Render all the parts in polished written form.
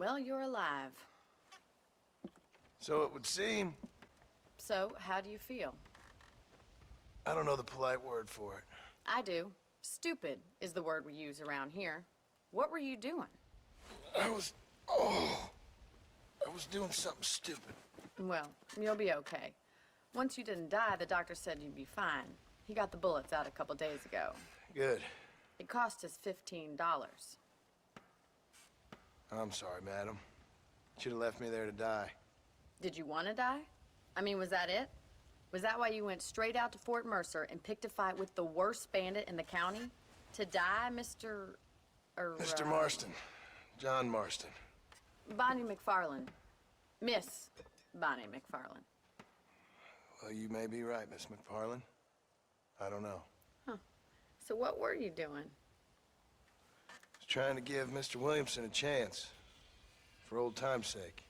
Well, you're alive. So it would seem. So, how do you feel? I don't know the polite word for it. I do. Stupid is the word we use around here. What were you doing? I was doing something stupid. Well, you'll be okay. Once you didn't die, the doctor said you'd be fine. He got the bullets out a couple days ago. Good. It cost us $15. I'm sorry, madam. Should have left me there to die. Did you want to die? I mean, was that it? Was that why you went straight out to Fort Mercer and picked a fight with the worst bandit in the county? To die, Mr. Mr. Marston. John Marston. Bonnie McFarland. Miss Bonnie McFarland. Well, you may be right, Miss McFarland. I don't know. Huh. So what were you doing? I was trying to give Mr. Williamson a chance. For old time's sake.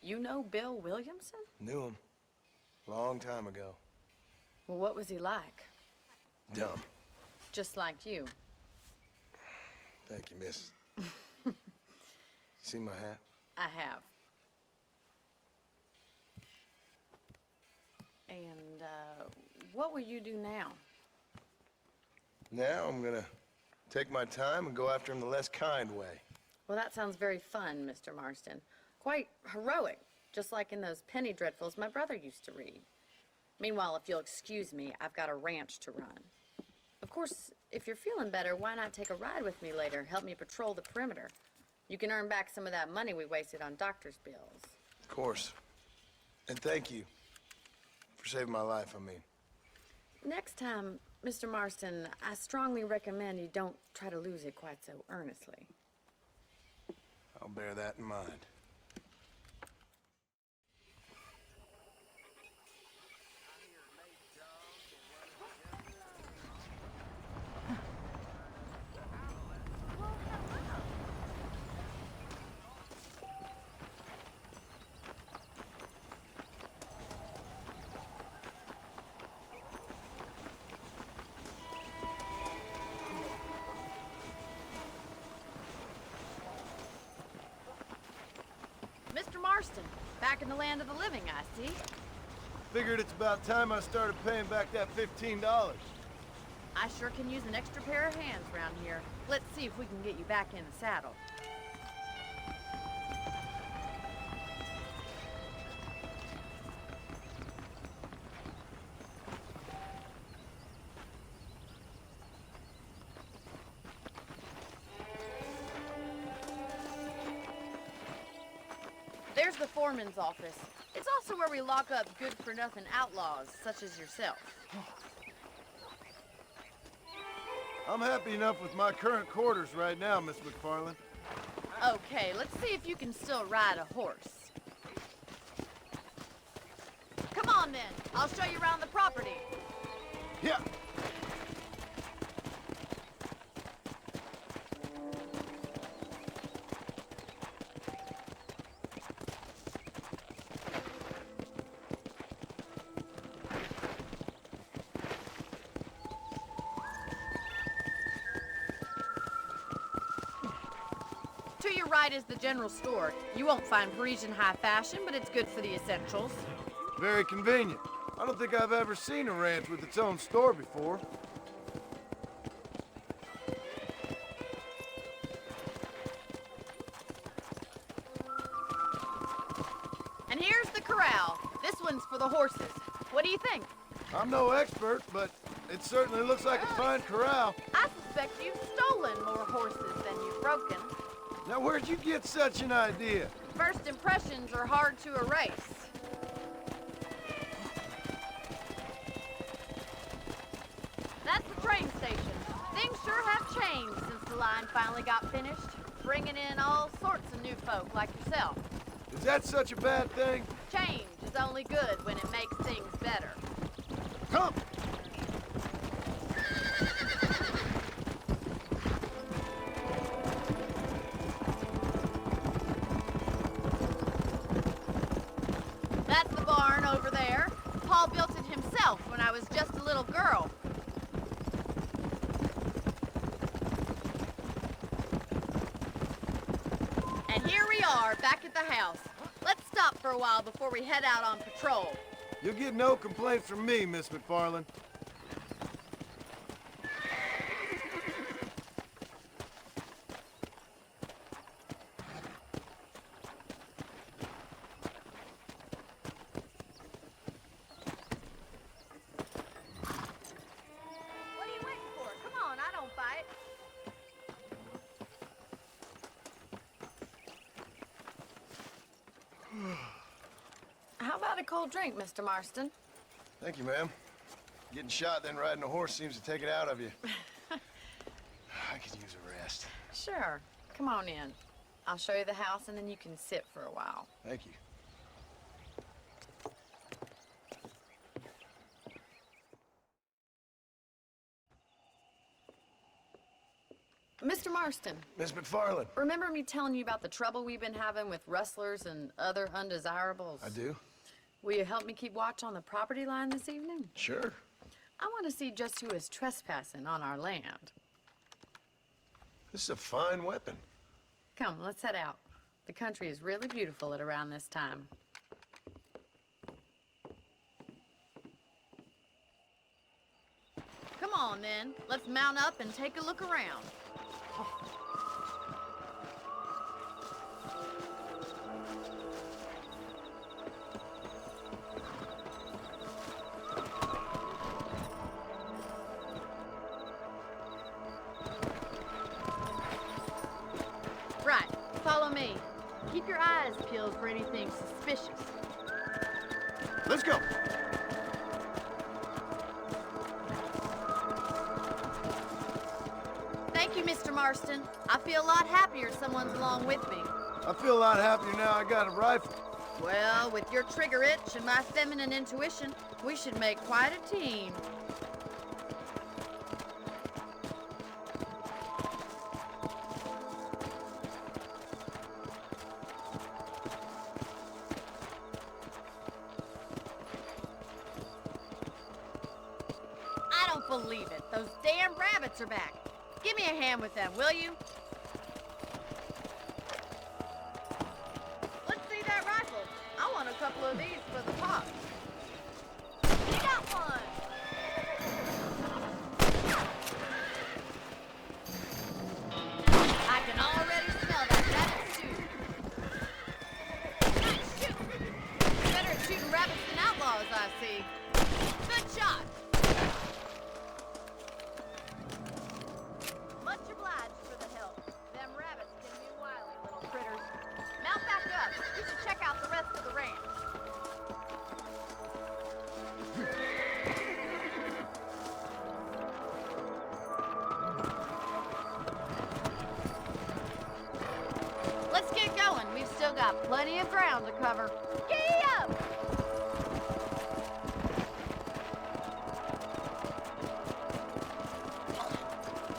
You know Bill Williamson? Knew him. Long time ago. Well, what was he like? Dumb. Just like you. Thank you, miss. See my hat? I have. And, what will you do now? Now I'm gonna take my time and go after him the less kind way. Well, that sounds very fun, Mr. Marston. Quite heroic, just like in those penny dreadfuls my brother used to read. Meanwhile, if you'll excuse me, I've got a ranch to run. Of course, if you're feeling better, why not take a ride with me later? Help me patrol the perimeter. You can earn back some of that money we wasted on doctor's bills. Of course. And thank you for saving my life, I mean. Next time, Mr. Marston, I strongly recommend you don't try to lose it quite so earnestly. I'll bear that in mind. Mr. Marston, back in the land of the living, I see. Figured it's about time I started paying back that $15. I sure can use an extra pair of hands around here. Let's see if we can get you back in the saddle. There's the foreman's office. It's also where we lock up good-for-nothing outlaws, such as yourself. I'm happy enough with my current quarters right now, Miss McFarland. Okay, let's see if you can still ride a horse. Come on, then. I'll show you around the property. Yeah. To your right is the general store. You won't find Parisian high fashion, but it's good for the essentials. Very convenient. I don't think I've ever seen a ranch with its own store before. And here's the corral. This one's for the horses. What do you think? I'm no expert, but it certainly looks like a fine corral. I suspect you've stolen more horses than you've broken. Now, where'd you get such an idea? First impressions are hard to erase. That's the train station. Things sure have changed since the line finally got finished, bringing in all sorts of new folk like yourself. Is that such a bad thing? Change is only good when it makes things better. Come! That's the barn over there. Paul built it himself when I was just a little girl. And here we are back at the house. Let's stop for a while before we head out on patrol. You'll get no complaints from me, Miss McFarland. What are you waiting for? Come on, I don't fight. How about a cold drink, Mr. Marston? Thank you, ma'am. Getting shot, then riding a horse seems to take it out of you. I could use a rest. Sure. Come on in. I'll show you the house, and then you can sit for a while. Thank you. Mr. Marston, Miss McFarland. remember me telling you about the trouble we've been having with rustlers and other undesirables? I do? Will you help me keep watch on the property line this evening? Sure. I want to see just who is trespassing on our land. This is a fine weapon. Come, let's head out. The country is really beautiful at around this time. Come on, then. Let's mount up and take a look around. Right, follow me. Keep your eyes peeled for anything suspicious. Let's go. Thank you, Mr. Marston. I feel a lot happier someone's along with me. I feel a lot happier now I got a rifle. Well, with your trigger itch and my feminine intuition, we should make quite a team. I don't believe it. Those damn rabbits are back. Give me a hand with them, will you? Let's see that rifle. I want a couple of these for the pop. We got one! I can already smell that rabbit stew. Nice shoot! Better at shooting rabbits than outlaws, I see. Good shot! Much obliged for the help. Them rabbits can be wily little critters. Mount back up. You should check out the rest of the ranch. Let's get going. We've still got plenty of ground to cover. Giddy up!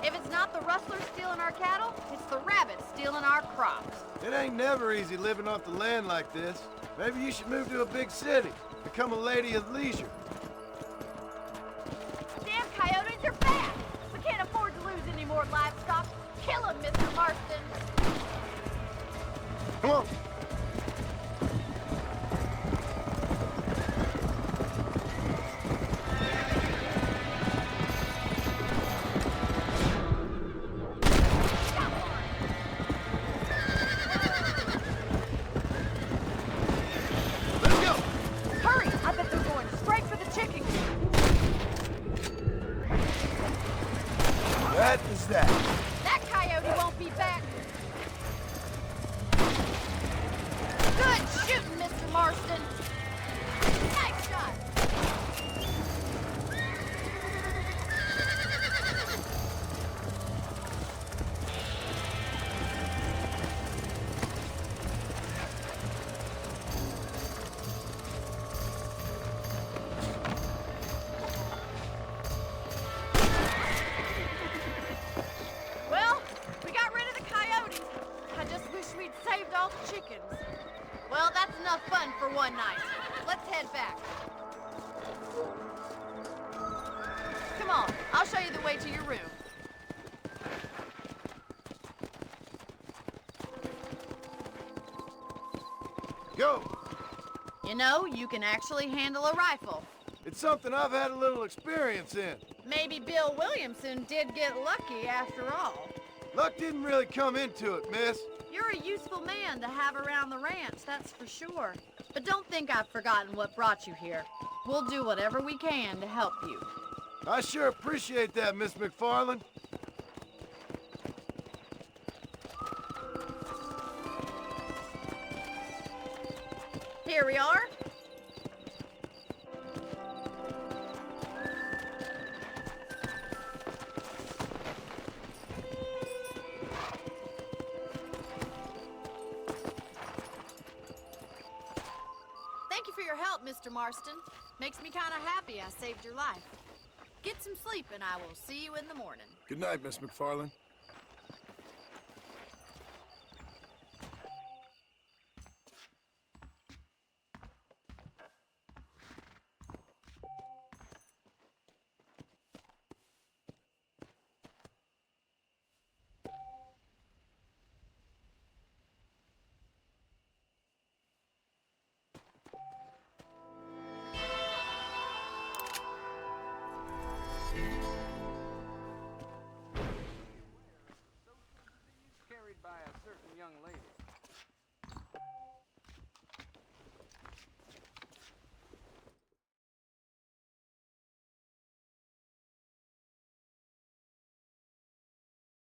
If it's not the rustlers stealing our cattle, it's the rabbits stealing our crops. It ain't never easy living off the land like this. Maybe you should move to a big city. Become a lady of leisure. Damn coyotes are back! We can't afford to lose any more livestock. Kill them, Mr. Marston! Come on. Got one! Let's go. Hurry! I bet they're going straight for the chicken coop. That is that. That coyote won't be back. Good shooting, Mr. Marston. Nice shot. Well, we got rid of the coyotes. I just wish we'd saved all the chickens. Well, that's enough fun for one night. Let's head back. Come on, I'll show you the way to your room. Go! You know, you can actually handle a rifle. It's something I've had a little experience in. Maybe Bill Williamson did get lucky after all. Luck didn't really come into it, miss. You're a useful man to have around the ranch, that's for sure. But don't think I've forgotten what brought you here. We'll do whatever we can to help you. I sure appreciate that, Miss McFarland. Here we are. Thank you for your help, Mr. Marston. Makes me kind of happy I saved your life. Get some sleep and I will see you in the morning. Good night, Miss McFarland. Carried by a certain young lady.